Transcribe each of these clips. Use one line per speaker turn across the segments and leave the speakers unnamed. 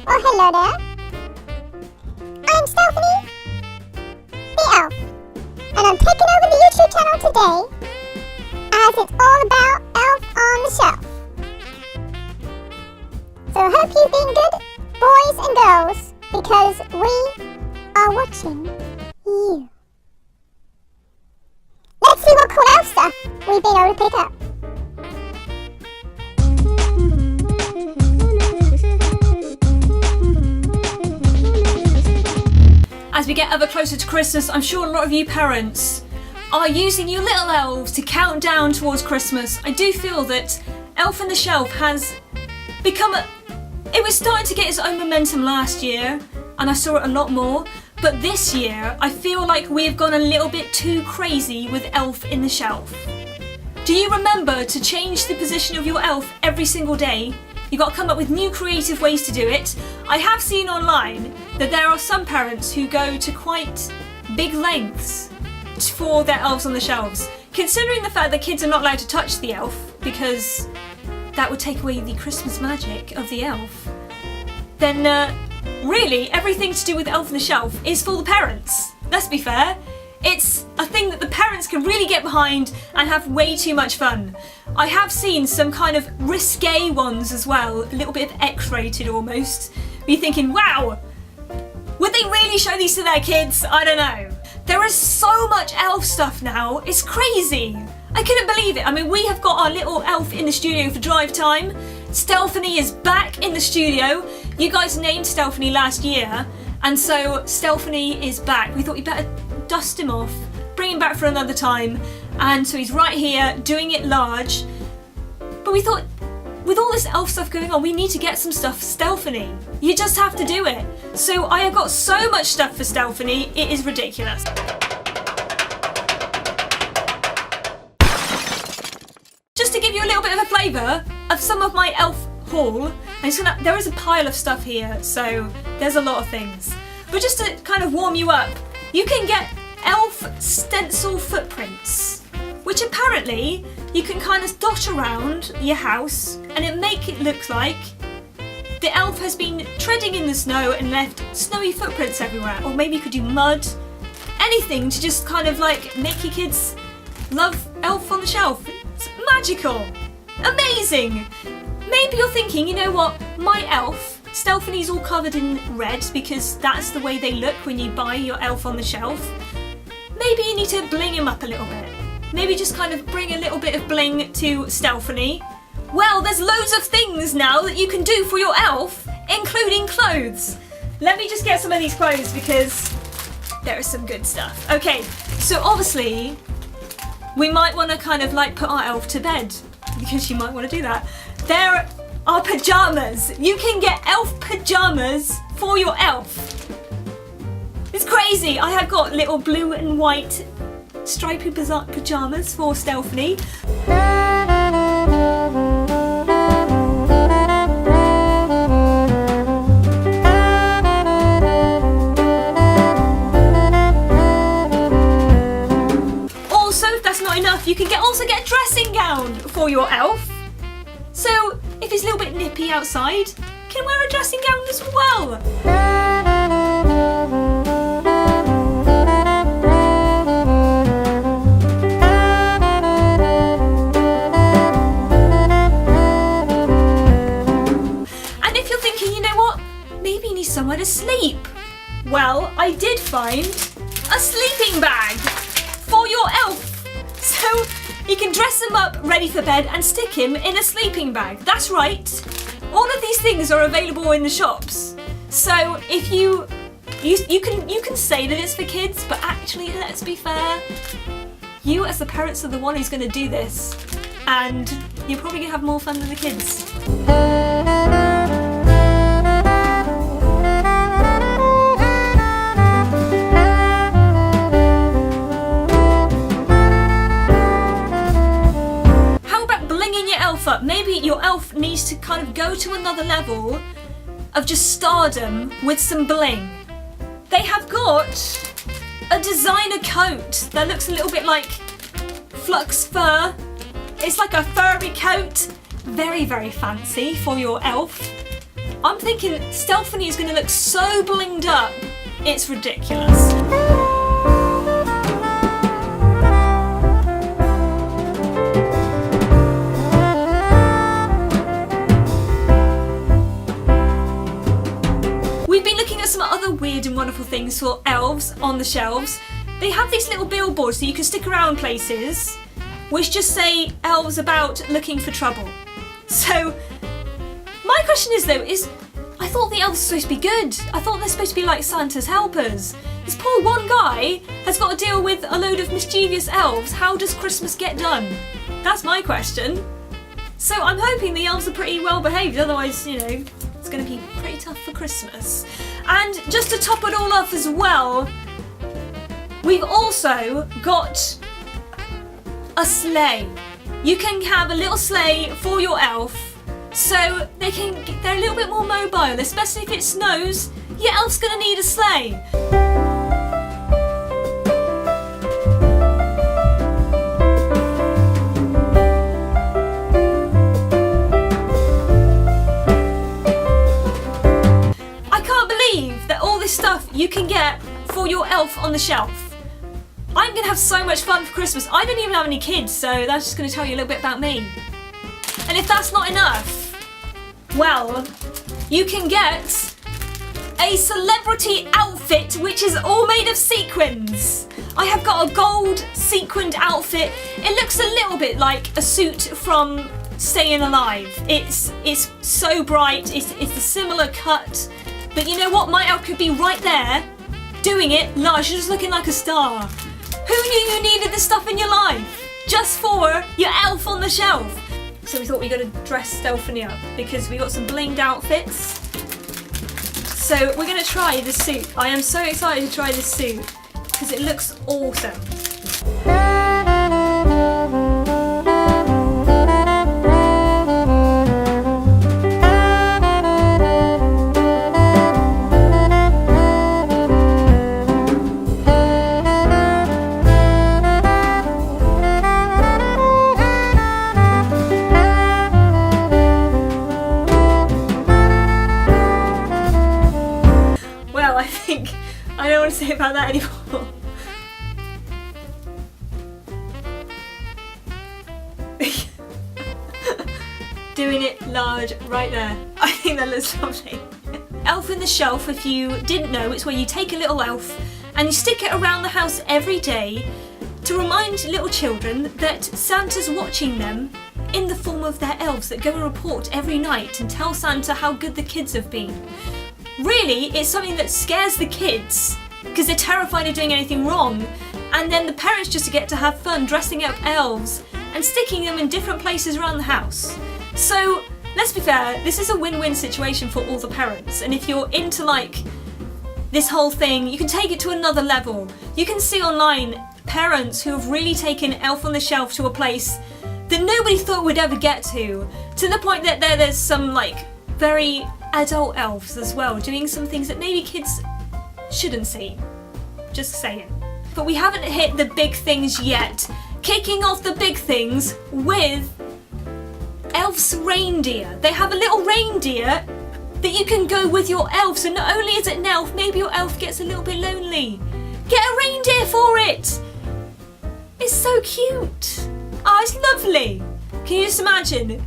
Oh, hello there. I'm Stelfanie, the elf, and I'm taking over the YouTube channel today as it's all about Elf on the Shelf. So I hope you've been good, boys and girls, because we are watching you. Let's see what cool elf stuff we've been able to pick up.
As we get ever closer to Christmas, I'm sure a lot of you parents are using your little elves to count down towards Christmas. I do feel that Elf on the Shelf has become it was starting to get its own momentum last year, and I saw it a lot more, but this year I feel like we've gone a little bit too crazy with Elf in the Shelf. Do you remember to change the position of your elf every single day? You've got to come up with new creative ways to do it. I have seen online that there are some parents who go to quite big lengths for their elves on the shelves. Considering the fact that kids are not allowed to touch the elf because that would take away the Christmas magic of the elf, then really everything to do with Elf on the Shelf is for the parents. Let's be fair. It's a thing that the parents can really get behind and have way too much fun. I have seen some kind of risque ones as well, a little bit X-rated almost. You're thinking, wow, would they really show these to their kids? I don't know. There is so much elf stuff now, it's crazy. I couldn't believe it. I mean, we have got our little elf in the studio for drive time. Stelfanie is back in the studio. You guys named Stelfanie last year, and so Stelfanie is back. We thought we better dust him off, bring him back for another time, and so he's right here doing it large. But we thought, with all this elf stuff going on, we need to get some stuff for Stelfanie. You just have to do it. So I have got so much stuff for Stelfanie, it is ridiculous. Just to give you a little bit of a flavour of some of my elf haul, there is a pile of stuff here, so there's a lot of things. But just to kind of warm you up, you can get elf stencil footprints, which apparently you can kind of dot around your house and it make it look like the elf has been treading in the snow and left snowy footprints everywhere. Or maybe you could do mud, anything to just kind of like make your kids love Elf on the Shelf. It's magical, amazing. Maybe you're thinking, you know what, my elf, Stelfanie's all covered in red because that's the way they look when you buy your Elf on the Shelf. Maybe you need to bling him up a little bit. Maybe just kind of bring a little bit of bling to Stelfanie. Well, there's loads of things now that you can do for your elf, including clothes. Let me just get some of these clothes because there is some good stuff. Okay, so obviously we might want to kind of like put our elf to bed because you might want to do that. There are pyjamas. You can get elf pyjamas for your elf. It's crazy. I have got little blue and white stripy pyjamas for Stelfanie. Also, if that's not enough, you can also get a dressing gown for your elf. So if it's a little bit nippy outside, you can wear a dressing gown as well. Maybe you need somewhere to sleep. Well, I did find a sleeping bag for your elf. So you can dress him up ready for bed and stick him in a sleeping bag. That's right. All of these things are available in the shops. So if you can say that it's for kids, but actually, let's be fair, you as the parents are the one who's going to do this, and you're probably going to have more fun than the kids. Up. Maybe your elf needs to kind of go to another level of just stardom with some bling. They have got a designer coat that looks a little bit like flux fur. It's like a furry coat. Very, very fancy for your elf. I'm thinking Stelfanie is going to look so blinged up, it's ridiculous. We've been looking at some other weird and wonderful things for elves on the shelves. They have these little billboards that you can stick around places, which just say elves about looking for trouble. So, my question is though, I thought the elves were supposed to be good. I thought they're supposed to be like Santa's helpers. This poor one guy has got to deal with a load of mischievous elves. How does Christmas get done? That's my question. So I'm hoping the elves are pretty well behaved, otherwise, you know, it's going to be pretty tough for Christmas. And just to top it all off as well, we've also got a sleigh. You can have a little sleigh for your elf so they're a little bit more mobile, especially if it snows. Your elf's gonna need a sleigh. I can't believe that all this stuff you can get for your elf on the shelf. I'm gonna have so much fun for Christmas. I don't even have any kids, so that's just gonna tell you a little bit about me. And if that's not enough, well, you can get a celebrity outfit which is all made of sequins. I have got a gold sequined outfit. It looks a little bit like a suit from Staying Alive. It's so bright, it's a similar cut, but you know what? My elf could be right there doing it large, just looking like a star. Who knew you needed this stuff in your life? Just for your elf on the shelf. So we thought we got to dress Stelfanie up because we got some blinged outfits. So we're going to try the suit. I am so excited to try this suit because it looks awesome. I don't want to say about that anymore. Doing it large right there. I think that looks lovely. Elf in the Shelf, if you didn't know, it's where you take a little elf and you stick it around the house every day to remind little children that Santa's watching them in the form of their elves that go and report every night and tell Santa how good the kids have been. Really, it's something that scares the kids because they're terrified of doing anything wrong, and then the parents just get to have fun dressing up elves and sticking them in different places around the house. So let's be fair, this is a win-win situation for all the parents, and if you're into like this whole thing, you can take it to another level. You can see online parents who have really taken Elf on the Shelf to a place that nobody thought we'd ever get to the point that there's some like very adult elves as well, doing some things that maybe kids shouldn't see. Just saying. But we haven't hit the big things yet. Kicking off the big things with Elf's reindeer. They have a little reindeer that you can go with your elf, so not only is it an elf, maybe your elf gets a little bit lonely. Get a reindeer for it! It's so cute. Oh, it's lovely. Can you just imagine?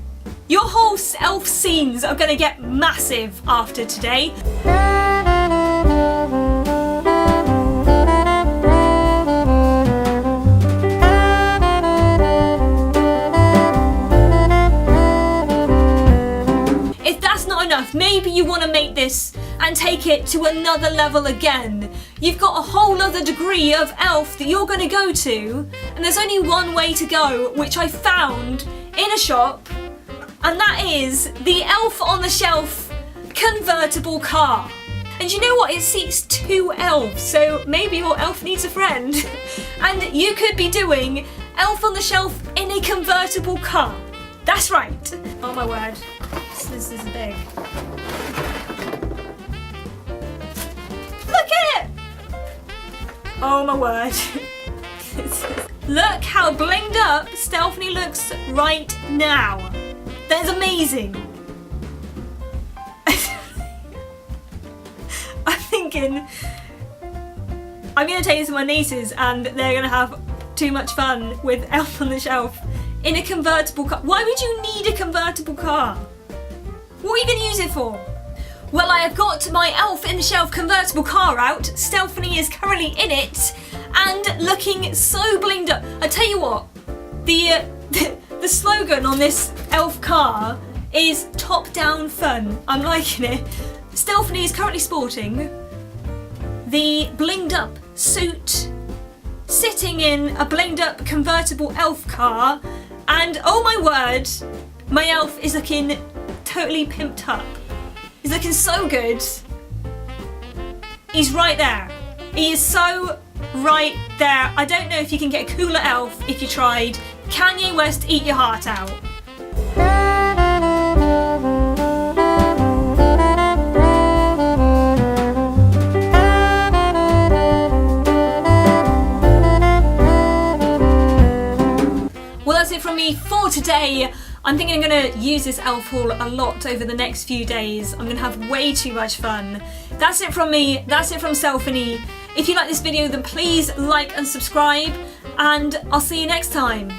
Your whole elf scenes are going to get massive after today. If that's not enough, maybe you want to make this and take it to another level again. You've got a whole other degree of elf that you're going to go to, and there's only one way to go, which I found in a shop. And that is the Elf on the Shelf convertible car. And you know what? It seats 2 elves, so maybe your elf needs a friend. And you could be doing Elf on the Shelf in a convertible car. That's right. Oh my word. This is big. Oh my word. Look how blinged up Stelfanie looks right now. That is amazing. I'm thinking I'm going to take this to my nieces and they're going to have too much fun with Elf on the Shelf in a convertible car. Why would you need a convertible car? What are you going to use it for? Well, I have got my Elf in the Shelf convertible car out. Stelfanie is currently in it and looking so blinged up. I tell you what, the slogan on this Elf car is top down fun. I'm liking it. Stelfanie is currently sporting the blinged up suit, sitting in a blinged up convertible elf car, and oh my word, my elf is looking totally pimped up. He's looking so good. He's right there. He is so right there. I don't know if you can get a cooler elf if you tried. Kanye West, eat your heart out. From me for today. I'm thinking I'm going to use this elf haul a lot over the next few days. I'm going to have way too much fun. That's it from me. That's it from Stelfanie. If you like this video, then please like and subscribe, and I'll see you next time.